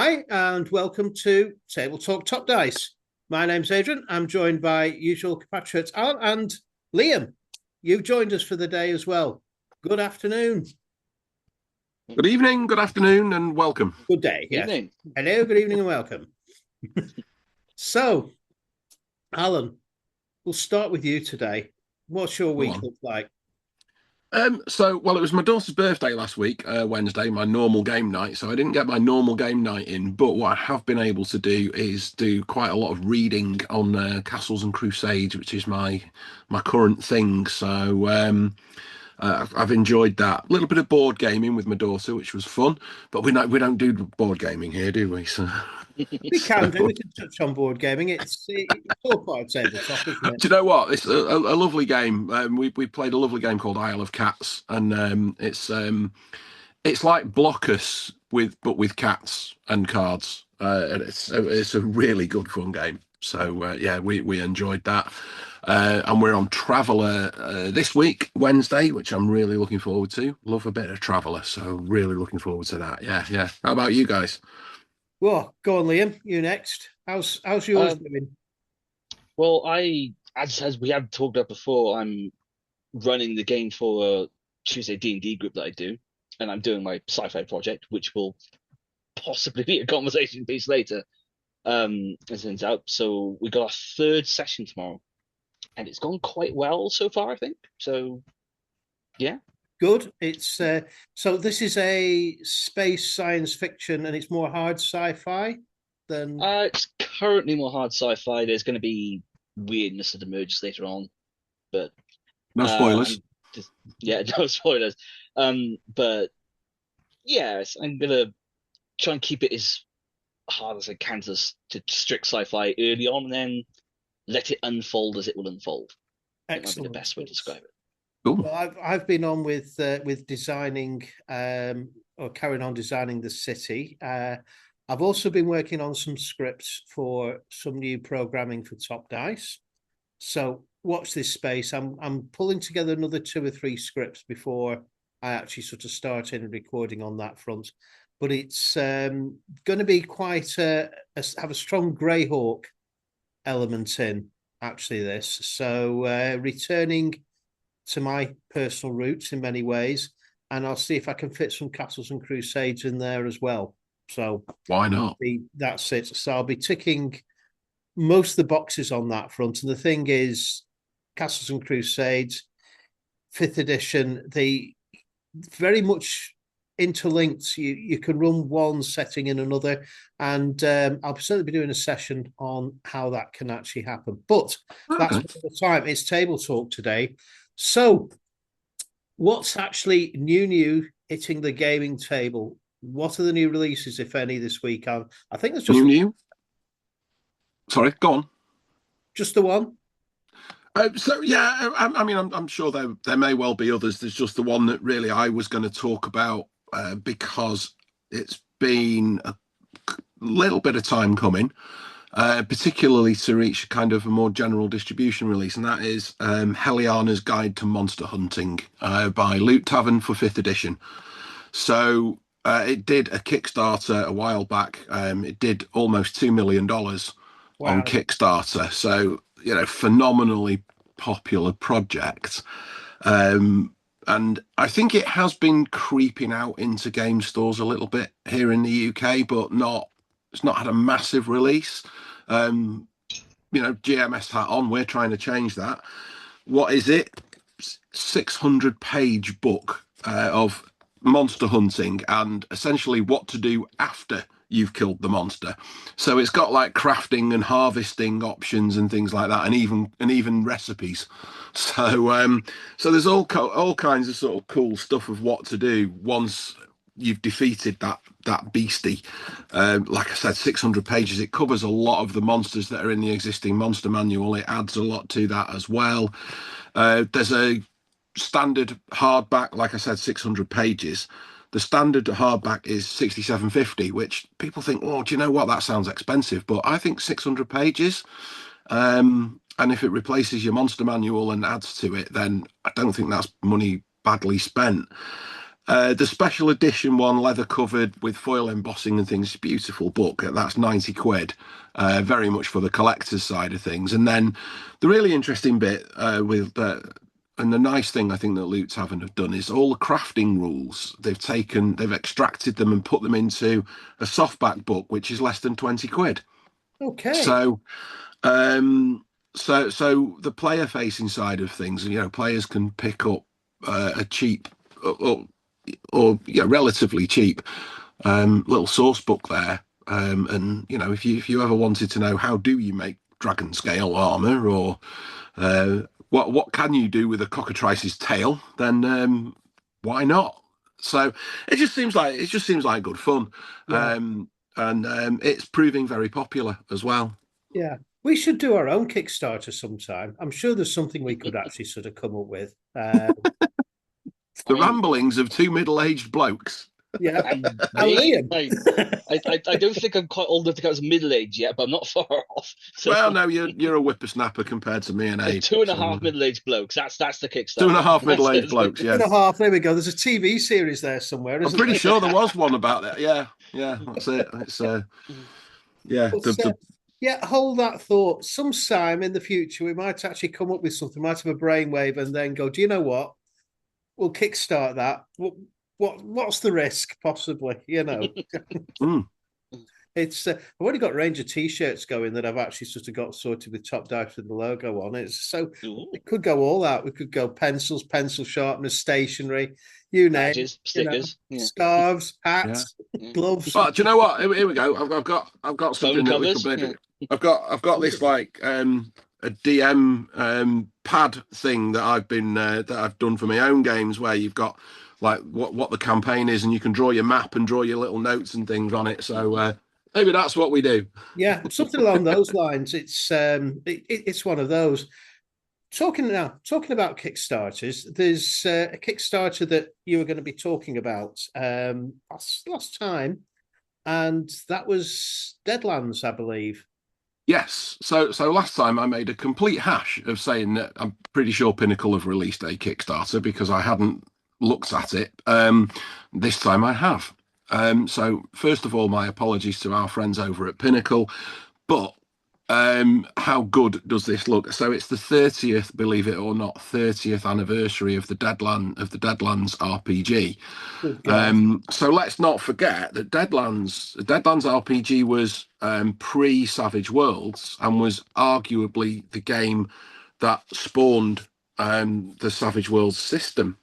Hi, and welcome to Table Talk Top Dice. My name's Adrian. I'm joined by usual compatriots Allan and Liam. You've joined us for the day as well. Good afternoon. Good evening, good afternoon, and welcome. Good day. Yes. Evening. Hello, good evening, and welcome. So, Allan, we'll start with you today. What's your week look like? It was my daughter's birthday last week, Wednesday, my normal game night. So I didn't get my normal game night in, but what I have been able to do is do quite a lot of reading on Castles and Crusades, which is my current thing. So I've enjoyed that. A little bit of board gaming with my daughter, which was fun. But we don't do board gaming here, do we? So We can do. We can touch on board gaming. It's all part of tabletop, isn't it? do you know what? It's a lovely game. We played a lovely game called Isle of Cats, and it's like Blockers with cats and cards, and it's a really good fun game. So we enjoyed that, and we're on Traveller this week, Wednesday, which I'm really looking forward to. Love a bit of Traveller, so really looking forward to that. Yeah. How about you guys? Well, go on, Liam. You next. How's yours doing? Well, as we have talked about before, I'm running the game for a Tuesday D&D group that I do, and I'm doing my sci-fi project, which will possibly be a conversation piece later, as it turns out. So we got our third session tomorrow, and it's gone quite well so far, I think. So, yeah. Good. It's so this is a space science fiction, and it's more hard sci-fi than. It's currently more hard sci-fi. There's going to be weirdness that emerges later on, but No spoilers. no spoilers. But yes, I'm gonna try and keep it as hard as I can to strict sci-fi early on, and then let it unfold as it will unfold. That might be the best way to describe it. Cool. Well, I've been on with designing or carrying on designing the city. I've also been working on some scripts for some new programming for Top Dice. So watch this space. I'm pulling together another 2 or 3 scripts before I actually sort of start in recording on that front. But it's going to be quite have a strong Greyhawk element in actually this. So returning to my personal roots in many ways, and I'll see if I can fit some Castles and Crusades in there as well. So why not? That's it. So I'll be ticking most of the boxes on that front. And the thing is, Castles and Crusades, 5th edition, they very much interlinked. You can run one setting in another, and I'll certainly be doing a session on how that can actually happen. But that's the time. It's table talk today. So, what's actually new hitting the gaming table? What are the new releases, if any, this week? I think there's just new. Sorry, go on. Just the one. I'm sure there may well be others. There's just the one that really I was going to talk about because it's been a little bit of time coming. Particularly to reach kind of a more general distribution release, and that is Helliana's Guide to Monster Hunting by Loot Tavern for 5th edition. So it did a Kickstarter a while back. It did almost $2 million on Kickstarter. So, phenomenally popular project. And I think it has been creeping out into game stores a little bit here in the UK, but it's not had a massive release. GMS hat on, we're trying to change that. What is it? 600-page book of monster hunting and essentially what to do after you've killed the monster. So it's got like crafting and harvesting options and things like that, and even recipes. So there's all kinds of sort of cool stuff of what to do once you've defeated that beastie. Like I said, 600 pages. It covers a lot of the monsters that are in the existing monster manual. It adds a lot to that as well. There's a standard hardback, like I said, 600 pages. The standard hardback is 67.50, which people think, oh, do you know what? That sounds expensive. But I think 600 pages, and if it replaces your monster manual and adds to it, then I don't think that's money badly spent. The special edition one, leather covered with foil embossing and things, beautiful book. That's 90 quid, very much for the collector's side of things. And then the really interesting bit and the nice thing I think that Loot Tavern have done is all the crafting rules. They've extracted them and put them into a softback book, which is less than 20 quid. Okay. So, so the player facing side of things, players can pick up a cheap or relatively cheap little source book there. And if you ever wanted to know how do you make dragon scale armor, or what can you do with a cockatrice's tail, then why not? So it just seems like good fun. Yeah. And it's proving very popular as well. Yeah, we should do our own Kickstarter sometime. I'm sure there's something we could actually sort of come up with. The ramblings of two middle-aged blokes. Yeah, And Liam. I don't think I'm quite old enough to count as middle-aged yet, but I'm not far off. So, Well, no, you're a whippersnapper compared to me and Abe. 2.5 middle-aged blokes. That's the Kickstarter. 2.5 middle-aged blokes. Yeah, 2.5. There we go. There's a TV series there somewhere. I'm pretty sure there was one about that. Yeah, that's it. It's yeah. Yeah, hold that thought. Sometime in the future, we might actually come up with something. Might have a brainwave and then go, do you know what? We'll kickstart that. What's the risk, possibly? It's I've already got a range of T-shirts going that I've actually sort of got sorted with Top Dive with the logo on it. So it could go all out. We could go pencils, pencil sharpeners, stationery, you name it, stickers, scarves, hats, gloves. But do you know what? Here we go. I've got something that we could maybe. I've got this like a DM pad thing that I've done for my own games, where you've got like what the campaign is, and you can draw your map and draw your little notes and things on it. So maybe that's what we do. Yeah, something along those lines. It's one of those. Talking about Kickstarters, there's a Kickstarter that you were going to be talking about last time, and that was Deadlands, I believe. Yes. So last time I made a complete hash of saying that I'm pretty sure Pinnacle have released a Kickstarter because I hadn't looked at it. This time I have. So first of all, my apologies to our friends over at Pinnacle, but how good does this look? So it's the 30th, believe it or not, 30th anniversary of the Deadlands RPG. So let's not forget that Deadlands RPG was pre-Savage Worlds and was arguably the game that spawned the Savage Worlds system.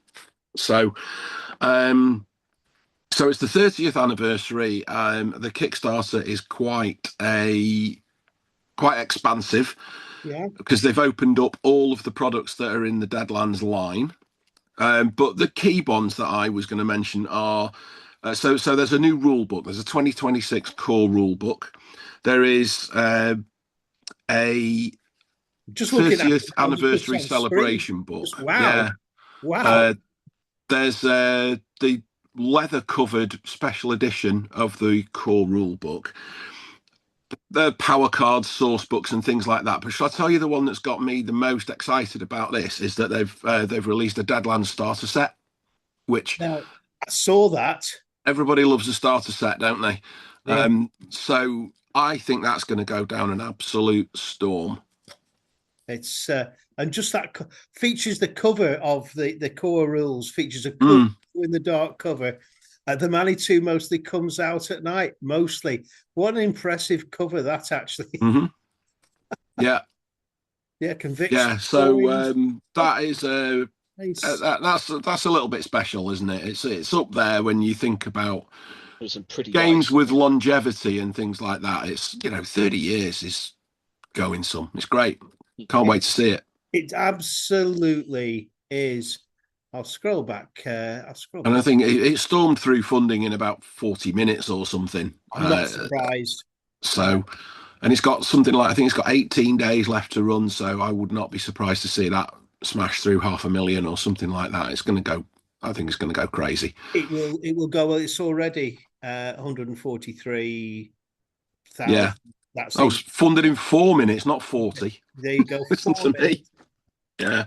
So it's the 30th anniversary. The Kickstarter is quite expansive, because they've opened up all of the products that are in the Deadlands line. But the key ones that I was going to mention are so there's a new rule book. There's a 2026 core rule book. There is a 30th anniversary celebration book. Wow. There's the leather covered special edition of the core rule book. The power cards, source books, and things like that. But shall I tell you the one that's got me the most excited about this is that they've released a Deadlands starter set, which now, I saw that. Everybody loves a starter set, don't they? Yeah. So I think that's going to go down an absolute storm. It's and just that features the cover of the core rules, features a cool in the dark cover. The Manitou mostly comes out at night, mostly. What an impressive cover that actually. Mm-hmm. Yeah. Yeah, conviction. Yeah, so that is that's a little bit special, isn't it? It's up there when you think about some pretty games with longevity and things like that. It's 30 years is going some. It's great. Can't wait to see it. It absolutely is. I'll scroll back. And I think it stormed through funding in about 40 minutes or something. I'm not surprised. So, and it's got something like, I think it's got 18 days left to run. So I would not be surprised to see that smash through 500,000 or something like that. It's going to go. I think it's going to go crazy. It will go. Well, it's already 143,000. Yeah. That's funded in 4 minutes, not 40. There you go. Listen to me. Yeah.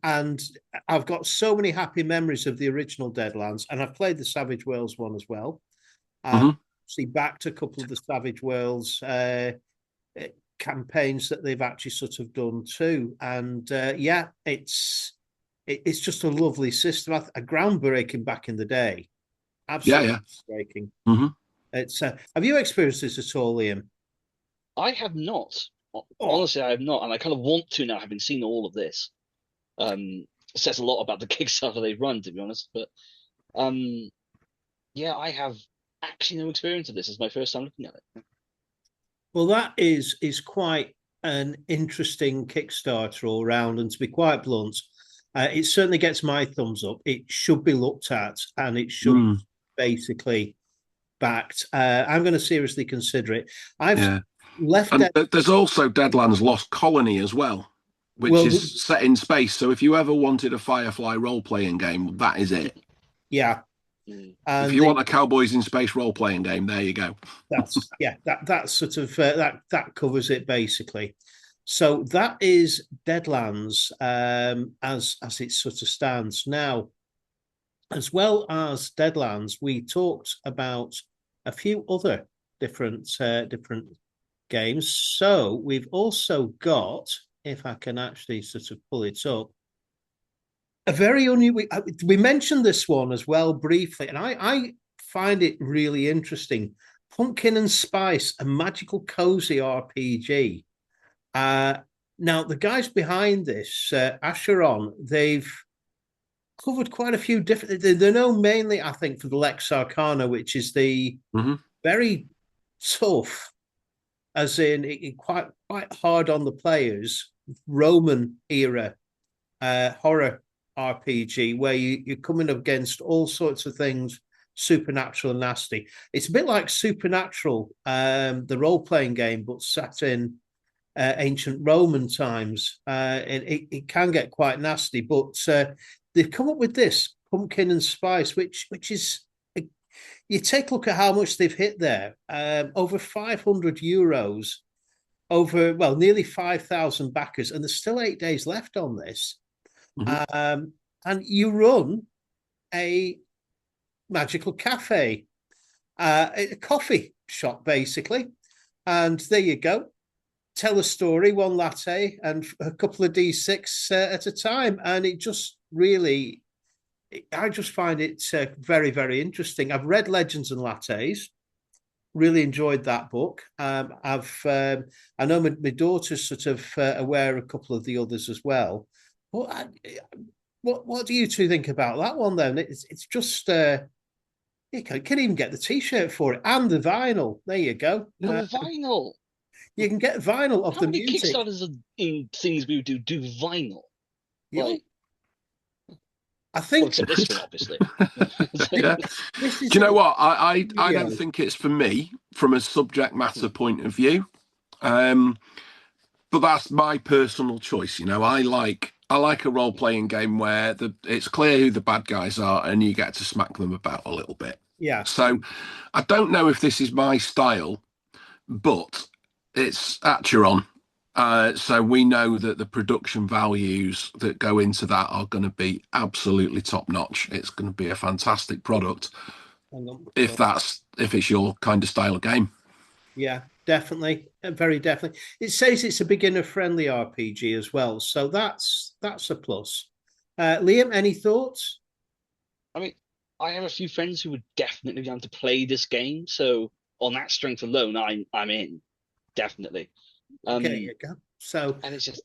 And I've got so many happy memories of the original Deadlands, and I've played the Savage Worlds one as well. See, backed a couple of the Savage Worlds campaigns that they've actually sort of done too. And yeah, it's just a lovely system, a groundbreaking back in the day. Absolutely breaking. It's have you experienced this at all, Liam? I have not. Honestly, I have not, and I kind of want to now, having seen all of this. It says a lot about the Kickstarter they've run, to be honest. But yeah, I have actually no experience of this. It's my first time looking at it. Well, that is quite an interesting Kickstarter all round, and to be quite blunt, it certainly gets my thumbs up. It should be looked at, and it should basically backed. I'm going to seriously consider it. I've left. And there's also Deadlands Lost Colony as well, which is set in space. So if you ever wanted a Firefly role-playing game, that is it. Yeah. And if you want a Cowboys in Space role-playing game, there you go. That's sort of that covers it basically. So that is Deadlands as it sort of stands now. As well as Deadlands, we talked about a few other different games. So we've also got, if I can actually sort of pull it up, a very unusual. We mentioned this one as well briefly, and I find it really interesting. Pumpkin and Spice, a magical cozy RPG. Now the guys behind this, Acheron, they've covered quite a few different. They're known mainly, I think, for the Lex Arcana, which is the very tough, as in quite hard on the players, Roman era horror RPG, where you're coming up against all sorts of things supernatural and nasty. It's a bit like Supernatural, the role-playing game, but set in ancient Roman times. And it can get quite nasty, but they've come up with this Pumpkin and Spice, which is, you take a look at how much they've hit there. Over €500, over, well, nearly 5,000 backers, and there's still 8 days left on this. And you run a magical cafe, a coffee shop, basically. And there you go. Tell a story, one latte and a couple of D6 at a time. And it just really, I just find it very, very interesting. I've read Legends and Lattes, really enjoyed that book. I know my daughter's sort of aware of a couple of the others as well. But what do you two think about that one then? It's just you can even get the T-shirt for it and the vinyl. There you go. The vinyl. You can get vinyl of the music. How many Kickstarters in things we do vinyl? Yeah. Like, I think this one, obviously. Do you know what? I don't think it's for me from a subject matter point of view. But that's my personal choice. You know, I like a role-playing game where it's clear who the bad guys are and you get to smack them about a little bit. Yeah. So I don't know if this is my style, but it's Acheron. So we know that the production values that go into that are going to be absolutely top-notch. It's going to be a fantastic product if it's your kind of style of game. Yeah, definitely. Very definitely. It says it's a beginner-friendly RPG as well, so that's a plus. Liam, any thoughts? I mean, I have a few friends who would definitely want to play this game, so on that strength alone, I'm in, definitely. Okay, there you go. So, and it's just,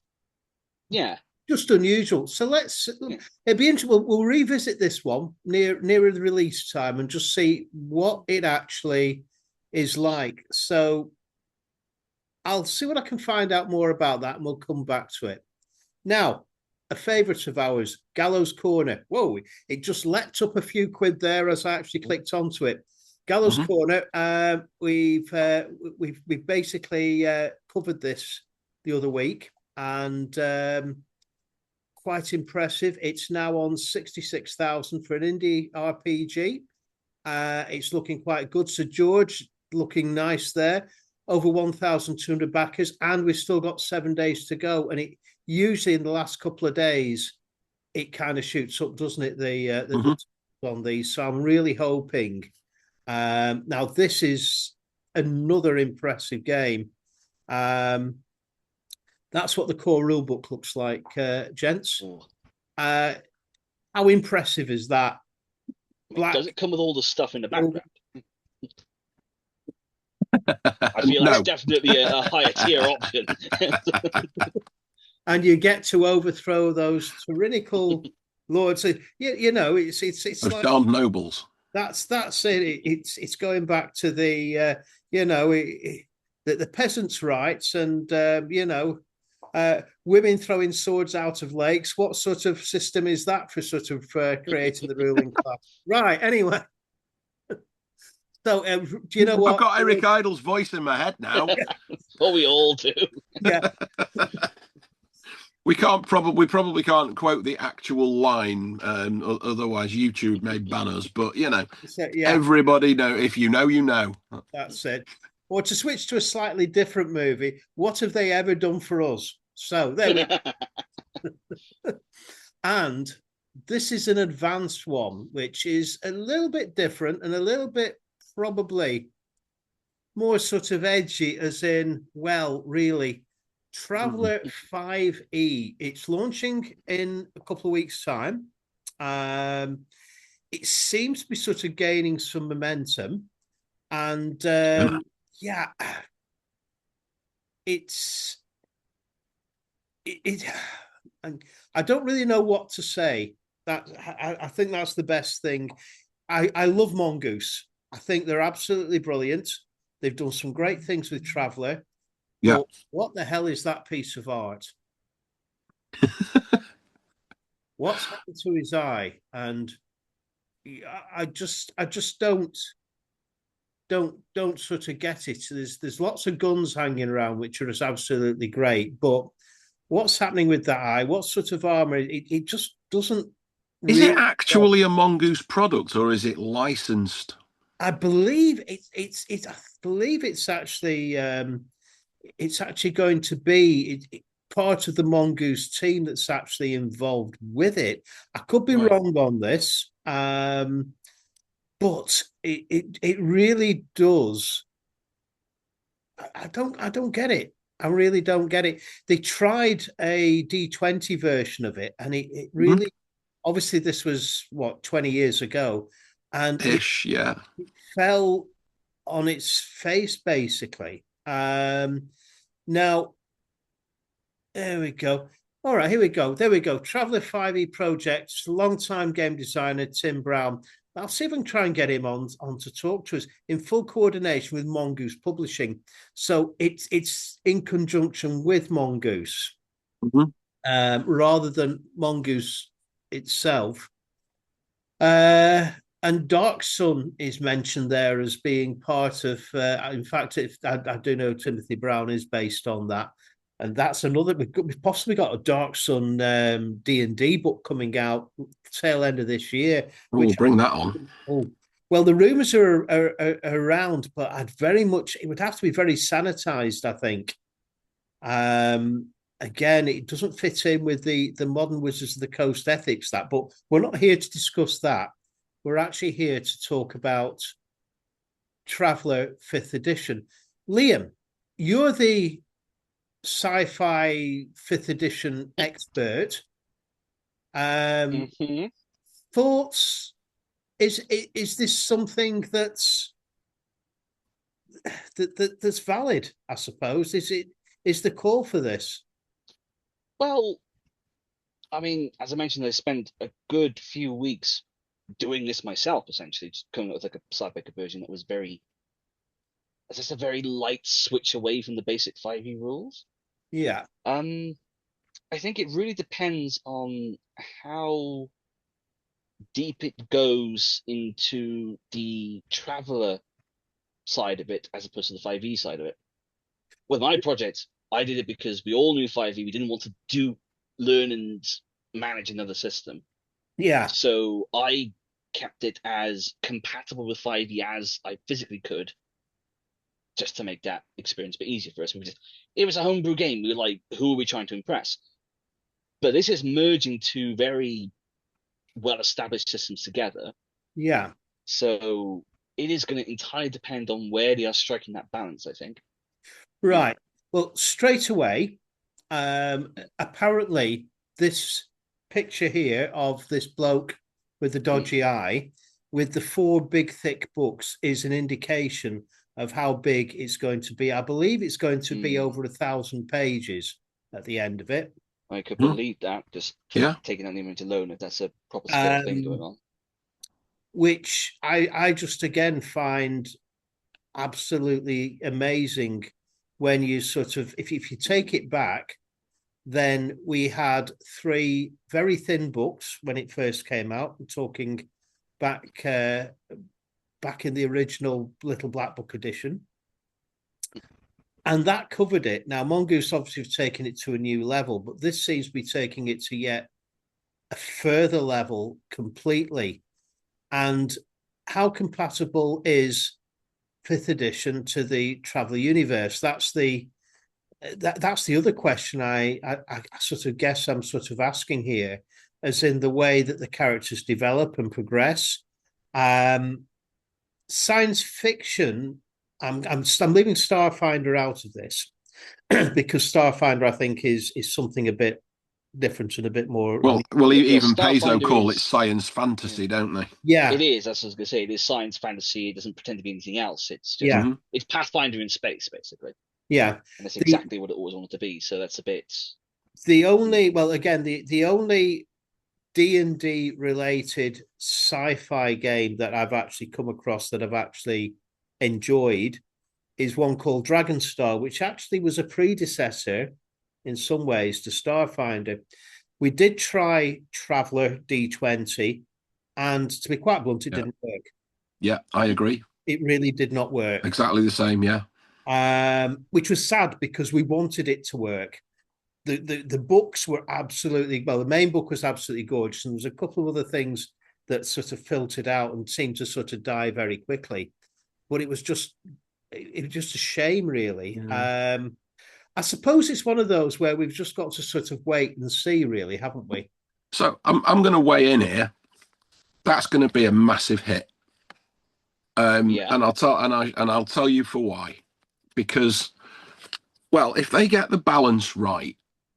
just unusual. So it'd be interesting. We'll revisit this one nearer the release time and just see what it actually is like. So I'll see what I can find out more about that, and we'll come back to it. Now, a favourite of ours, Gallows Corner. Whoa, it just leapt up a few quid there as I actually clicked onto it. Gallows Corner. We've basically covered this the other week, and quite impressive. It's now on 66,000 for an indie RPG. It's looking quite good. So George, looking nice there. Over 1,200 backers, and we've still got 7 days to go. And usually in the last couple of days, it kind of shoots up, doesn't it? The on these. So I'm really hoping. Now this is another impressive game. That's what the core rulebook looks like, gents. How impressive is that? Does it come with all the stuff in the background? I feel No. that's definitely a higher tier option. And you get to overthrow those tyrannical lords. So, you know, it's Those like darned nobles. That's it. It's going back to the you know, the peasants' rights and you know, women throwing swords out of lakes. What sort of system is that for sort of creating the ruling class? Right. Anyway. So, do you know what? I've got Eric Idle's voice in my head now. Well, we all do. Yeah. We probably can't quote the actual line, otherwise YouTube may ban us. But you know, everybody know. If you know, you know. That's it. Or to switch to a slightly different movie, what have they ever done for us? So there we go. And this is an advanced one, which is a little bit different and a little bit probably more sort of edgy, as in, well, really, Traveller 5e. It's launching in a couple of weeks' time. It seems to be sort of gaining some momentum. And yeah, and I don't really know what to say. That I think that's the best thing. I love Mongoose. I think they're absolutely brilliant. They've done some great things with Traveller. Yeah. But what the hell is that piece of art? What's happened to his eye? And I just don't sort of get it. There's lots of guns hanging around, which are absolutely great. But what's happening with that eye? What sort of armor? It just doesn't. Is it actually a Mongoose product, or is it licensed? I believe it's. I believe it's actually. It's actually going to be part of the Mongoose team that's actually involved with it. I could be wrong on this, but it really does. I don't get it. I really don't get it. They tried a D20 version of it, and it really obviously this was what 20 years ago, and it fell on its face basically. Now, there we go. All right, here we go. There we go. Traveller 5e Projects, long-time game designer Tim Brown. I'll see if I can try and get him on to talk to us in full coordination with Mongoose Publishing. So it's in conjunction with Mongoose rather than Mongoose itself. And Dark Sun is mentioned there as being part of. In fact, I do know Timothy Brown is based on that, and that's another. We've possibly got a Dark Sun D&D book coming out tail end of this year. We'll bring that on. Well, the rumours are around, but it would have to be very sanitized, I think. Again, it doesn't fit in with the modern Wizards of the Coast ethics, but we're not here to discuss that. We're actually here to talk about Traveller 5th edition. Liam, you're the sci-fi 5th edition expert. Thoughts? Is this something that's valid? I suppose is the call for this? Well, I mean, as I mentioned, I spent a good few weeks doing this myself, essentially, just coming up with like a sci-fi conversion that was very light switch away from the basic 5e rules. Yeah. I think it really depends on how deep it goes into the Traveller side of it as opposed to the 5e side of it. With my project, I did it because we all knew 5e. We didn't want to learn and manage another system. Yeah. So I kept it as compatible with 5e as I physically could, just to make that experience a bit easier for us. It was a homebrew game. We were like, who are we trying to impress? But this is merging two very well-established systems together. Yeah. So it is going to entirely depend on where they are striking that balance, I think. Right. Well, straight away, apparently this picture here of this bloke with the dodgy eye with the 4 big thick books is an indication of how big it's going to be. I believe it's going to be over 1,000 pages at the end of it. I could believe that, just taking that image alone, if that's a proper scale thing going on. Which I just again find absolutely amazing when you sort of, if you take it back, then we had 3 very thin books when it first came out. I'm talking back in the original Little Black Book edition. And that covered it. Now, Mongoose obviously have taken it to a new level, but this seems to be taking it to yet a further level completely. And how compatible is 5th edition to the Traveller universe? That's the other question I sort of guess I'm sort of asking here, as in the way that the characters develop and progress. Science fiction, I'm leaving Starfinder out of this because Starfinder, I think, is something a bit different and a bit more. Well, even Paizo call it science fantasy, don't they? Yeah, it is. That's what I was going to say. It is science fantasy. It doesn't pretend to be anything else. It's just it's Pathfinder in space, basically. Yeah, and that's exactly what it always wanted to be. So that's a bit. The only only D&D related sci-fi game that I've actually come across that I've actually enjoyed is one called Dragonstar, which actually was a predecessor in some ways to Starfinder. We did try Traveller D20, and to be quite blunt, it didn't work. Yeah, I agree. It really did not work. Exactly the same, yeah. Which was sad because we wanted it to work. The books were absolutely, well, the main book was absolutely gorgeous, and there was a couple of other things that sort of filtered out and seemed to sort of die very quickly. But it was just a shame, really. I suppose it's one of those where we've just got to sort of wait and see, really, haven't we? So I'm going to weigh in here. That's going to be a massive hit, and I'll tell you for why. Because, well, if they get the balance right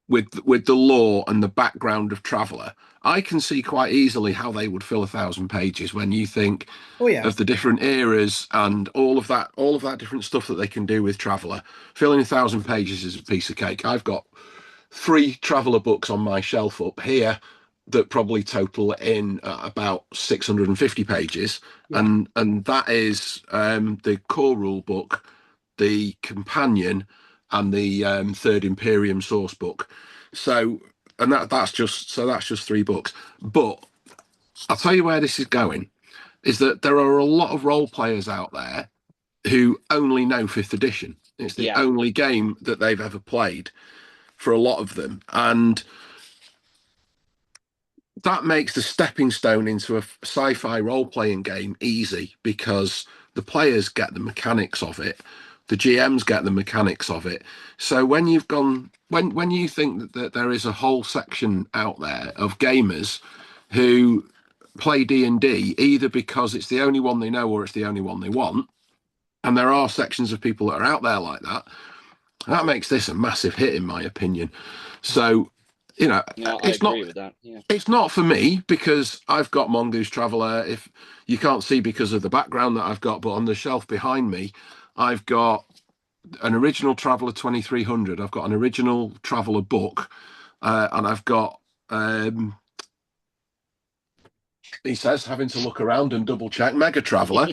with the lore and the background of Traveller, I can see quite easily how they would fill 1,000 pages when you think of the different eras and all of that different stuff that they can do with Traveller. Filling 1,000 pages is a piece of cake. I've got 3 Traveller books on my shelf up here that probably total in about 650 pages, and that is the core rule book, the companion, and the Third Imperium source book. So, and that's just 3 books. But I'll tell you where this is going, is that there are a lot of role players out there who only know 5th edition. It's the only game that they've ever played for a lot of them. And that makes the stepping stone into a sci-fi role-playing game easy, because the players get the mechanics of it. The GMs get the mechanics of it. So when you think that there is a whole section out there of gamers who play D&D either because it's the only one they know or it's the only one they want, and there are sections of people that are out there like that, that makes this a massive hit, in my opinion. So, it's agree with that. Yeah. It's not for me because I've got Mongoose Traveller. If you can't see because of the background that I've got, but on the shelf behind me, I've got an original Traveller 2300. I've got an original Traveller book, and I've got. He says, having to look around and double check, Mega Traveller.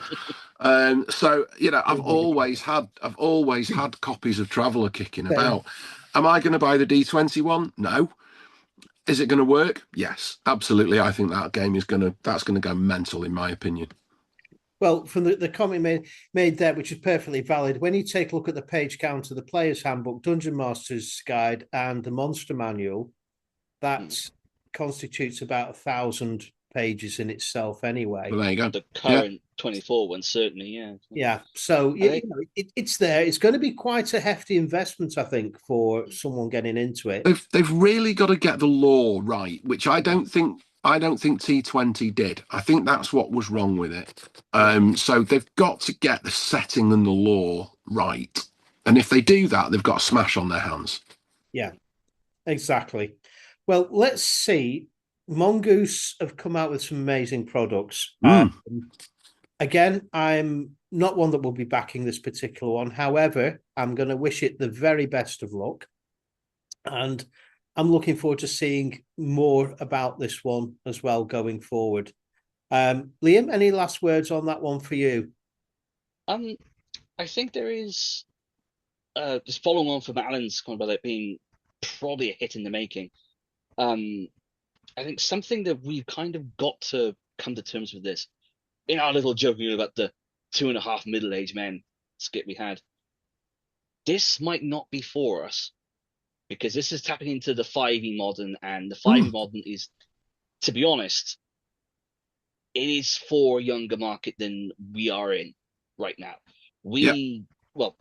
So I've always had copies of Traveller kicking about. Am I going to buy the D20 one? No. Is it going to work? Yes, absolutely. I think that game that's going to go mental, in my opinion. Well, from the comment made there, which is perfectly valid, when you take a look at the page count of the Player's Handbook, Dungeon Master's Guide, and the Monster Manual, that constitutes about 1,000 pages in itself anyway. Well, there you go. The current 24 one, certainly, yeah. Yeah, so it's there. It's going to be quite a hefty investment, I think, for someone getting into it. They've really got to get the lore right, which I don't think T20 did. I think that's what was wrong with it. So they've got to get the setting and the lore right, and if they do that, they've got a smash on their hands. Yeah, exactly. Well, let's see. Mongoose have come out with some amazing products. Again, I'm not one that will be backing this particular one. However, I'm going to wish it the very best of luck. And I'm looking forward to seeing more about this one as well going forward. Liam, any last words on that one for you? I think there is, just following on from Allan's comment about it being probably a hit in the making. I think something that we've kind of got to come to terms with this, in our little joking about the 2.5 middle-aged men skit we had, this might not be for us, because this is tapping into the 5e modern, and the 5e modern is, to be honest, it is for a younger market than we are in right now. Well,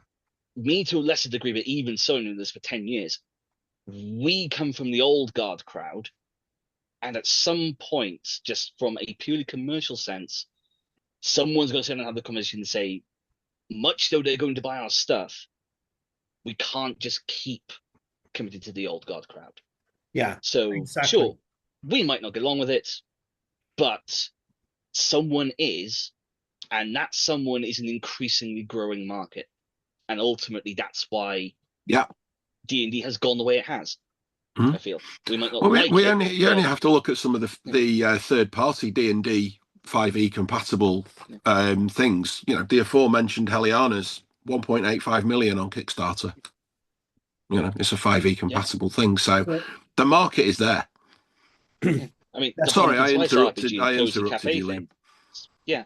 me to a lesser degree, but even so, in this for 10 years, we come from the old guard crowd, and at some point, just from a purely commercial sense, someone's going to sit down and have the conversation and say, much though they're going to buy our stuff, we can't just keep committed to the old guard crowd. Yeah. So exactly. Sure, we might not get along with it, but someone is, and that someone is an increasingly growing market. And ultimately that's why D&D has gone the way it has. I feel we might not you only have to look at some of the third-party D&D 5e compatible things. You know, the aforementioned Heliana's 1.85 million on Kickstarter. You know, it's a 5e compatible thing, so the market is there. I mean, sorry, I interrupted you, Liam. Yeah,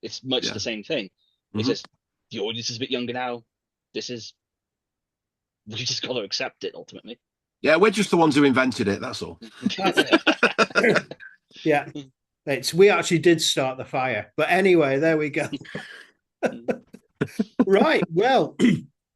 it's much the same thing. It's just the audience is a bit younger now. We just got to accept it ultimately. Yeah, we're just the ones who invented it. That's all. Yeah, we actually did start the fire, but anyway, there we go. Right, well,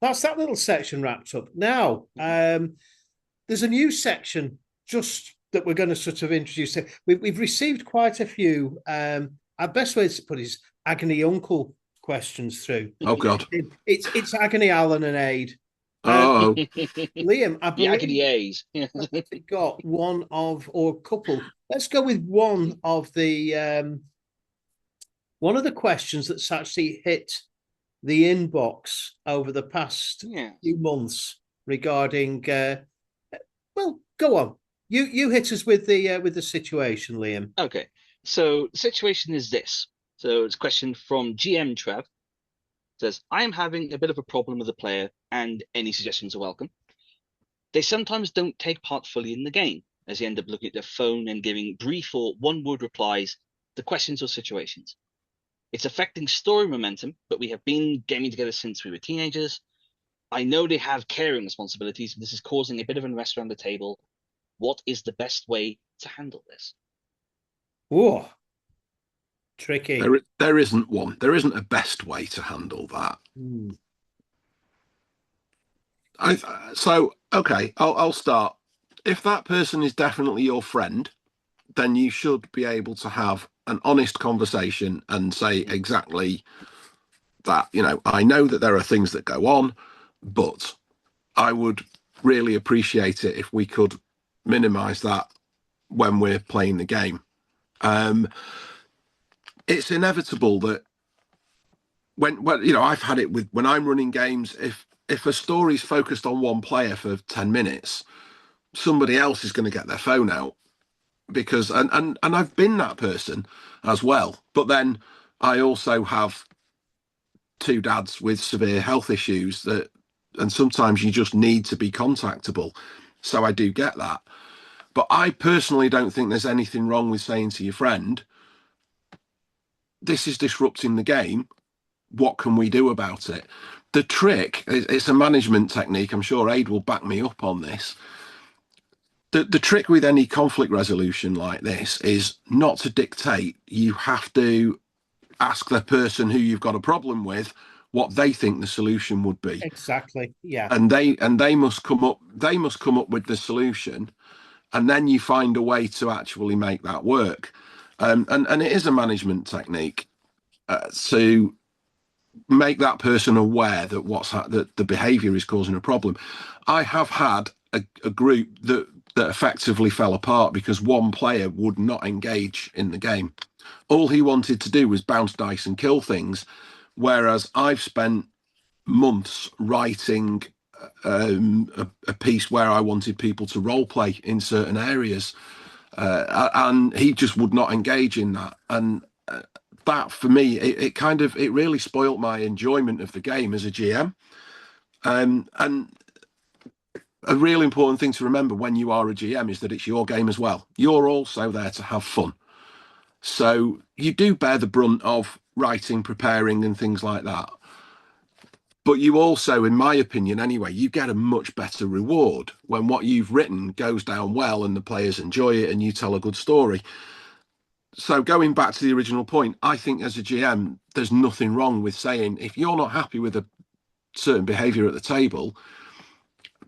that's that little section wrapped up. Now, there's a new section just that we're going to sort of introduce. We've received quite a few. Our best way to put it is Agony Uncle questions through. Oh God, it's Agony Allan and Aid. Liam, I believe Agony A's. got one of or a couple. Let's go with one of the questions that's actually hit the inbox over the past few months regarding. Well, go on. You hit us with the situation, Liam. Okay, so the situation is this. So it's a question from GM Trev. It says, I am having a bit of a problem with a player, and any suggestions are welcome. They sometimes don't take part fully in the game, as they end up looking at their phone and giving brief or one-word replies to questions or situations. It's affecting story momentum, but we have been gaming together since we were teenagers. I know they have caring responsibilities, and this is causing a bit of unrest around the table. What is the best way to handle this? Oh, tricky. There isn't one. There isn't a best way to handle that. I'll start. If that person is definitely your friend, then you should be able to have an honest conversation and say exactly that. You know, I know that there are things that go on, but I would really appreciate it if we could minimize that when we're playing the game. It's inevitable that when I've had it with when I'm running games, if a story's focused on one player for 10 minutes, somebody else is going to get their phone out because and I've been that person as well. But then I also have two dads with severe health issues and sometimes you just need to be contactable. So I do get that. But I personally don't think there's anything wrong with saying to your friend, this is disrupting the game. What can we do about it? The trick, it's a management technique. I'm sure Aid will back me up on this. the trick with any conflict resolution like this is not to dictate. You have to ask the person who you've got a problem with what they think the solution would be. Exactly. Yeah. And they must come up with the solution, and then you find a way to actually make that work. And it is a management technique to make that person aware that that the behavior is causing a problem. I have had a group that effectively fell apart because one player would not engage in the game. All he wanted to do was bounce dice and kill things, whereas I've spent months writing a piece where I wanted people to role play in certain areas, and he just would not engage in that. And that for me, it really spoilt my enjoyment of the game as a GM. And a really important thing to remember when you are a GM is that it's your game as well. You're also there to have fun. So you do bear the brunt of writing, preparing, and things like that. But you also, in my opinion anyway, you get a much better reward when what you've written goes down well and the players enjoy it and you tell a good story. So going back to the original point, I think as a GM, there's nothing wrong with saying if you're not happy with a certain behavior at the table,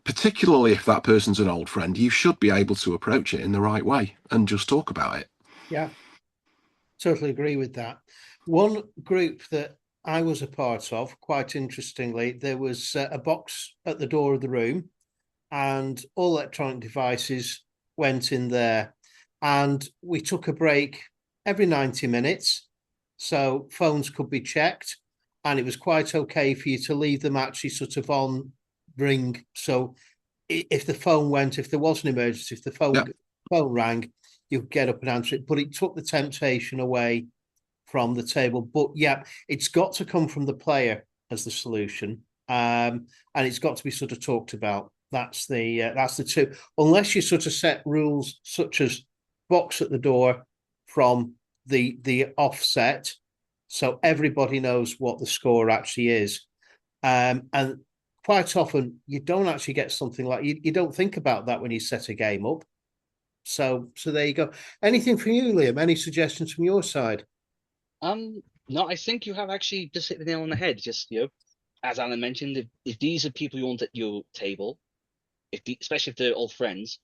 particularly if that person's an old friend, you should be able to approach it in the right way and just talk about it. Yeah, totally agree with that. One group that I was a part of, quite interestingly, there was a box at the door of the room and all electronic devices went in there. And we took a break every 90 minutes. So phones could be checked. And it was quite okay for you to leave them actually sort of on ring. So if the phone went, if there was an emergency, if the phone rang, you could get up and answer it. But it took the temptation away from the table. But yeah, it's got to come from the player as the solution. And it's got to be sort of talked about. That's the two. Unless you sort of set rules such as box at the door from the offset, so everybody knows what the score actually is. And quite often you don't actually get something like you don't think about that when you set a game up. So there you go. Anything from you, Liam? Any suggestions from your side? No, I think you have actually just hit the nail on the head. Just, as Allan mentioned, if these are people you want at your table, especially if they're old friends,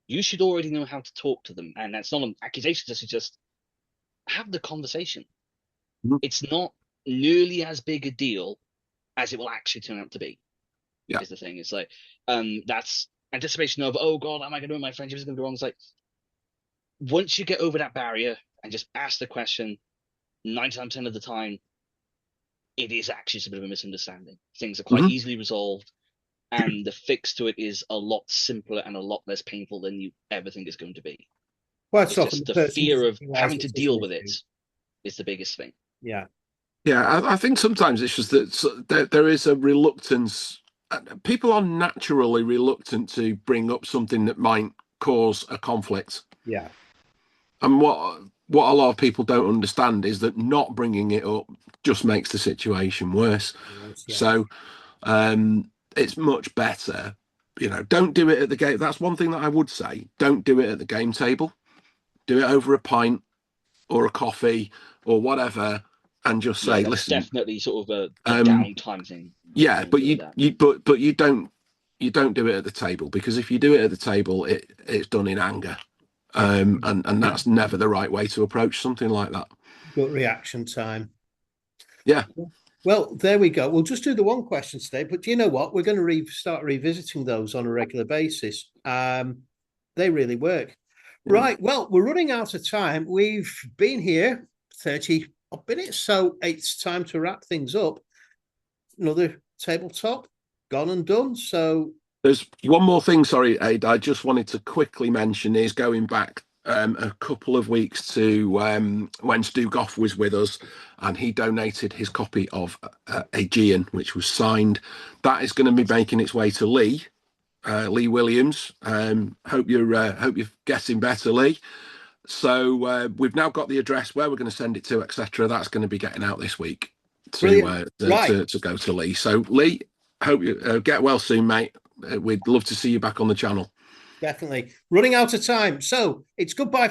you should already know how to talk to them. And that's not an accusation, just have the conversation. Mm-hmm. It's not nearly as big a deal as it will actually turn out to be. Yeah. Is the thing. It's like, that's anticipation of, oh God, am I going to ruin my friendship? Is going to go wrong? It's like, once you get over that barrier and just ask the question, 99% of the time, it is actually just a bit of a misunderstanding. Things are quite easily resolved, and the fix to it is a lot simpler and a lot less painful than you ever think it's going to be. Well, it's just the fear of having to deal with it is the biggest thing. Yeah. Yeah, I think sometimes it's just that there is a reluctance. People are naturally reluctant to bring up something that might cause a conflict. Yeah. And what a lot of people don't understand is that not bringing it up just makes the situation worse. Yes, yeah. So it's much better, don't do it at the game. That's one thing that I would say. Don't do it at the game table. Do it over a pint or a coffee or whatever, and just say, listen. Definitely sort of a downtime thing. Yeah, but you don't do it at the table, because if you do it at the table, it's done in anger. And that's never the right way to approach something like that. Good reaction time. Yeah. Well, there we go. We'll just do the one question today, but do you know what? We're going to start revisiting those on a regular basis. They really work. Yeah. Right. Well, we're running out of time. We've been here 30 minutes, so it's time to wrap things up. Another tabletop gone and done. So there's one more thing, sorry, Aid, I just wanted to quickly mention is going back a couple of weeks to when Stu Goff was with us, and he donated his copy of Aegean, which was signed. That is going to be making its way to Lee Williams. Hope you're getting better, Lee. So we've now got the address where we're going to send it to, etc. That's going to be getting out this week to go to Lee. So Lee, hope you get well soon, mate. We'd love to see you back on the channel. Definitely. Running out of time. So it's goodbye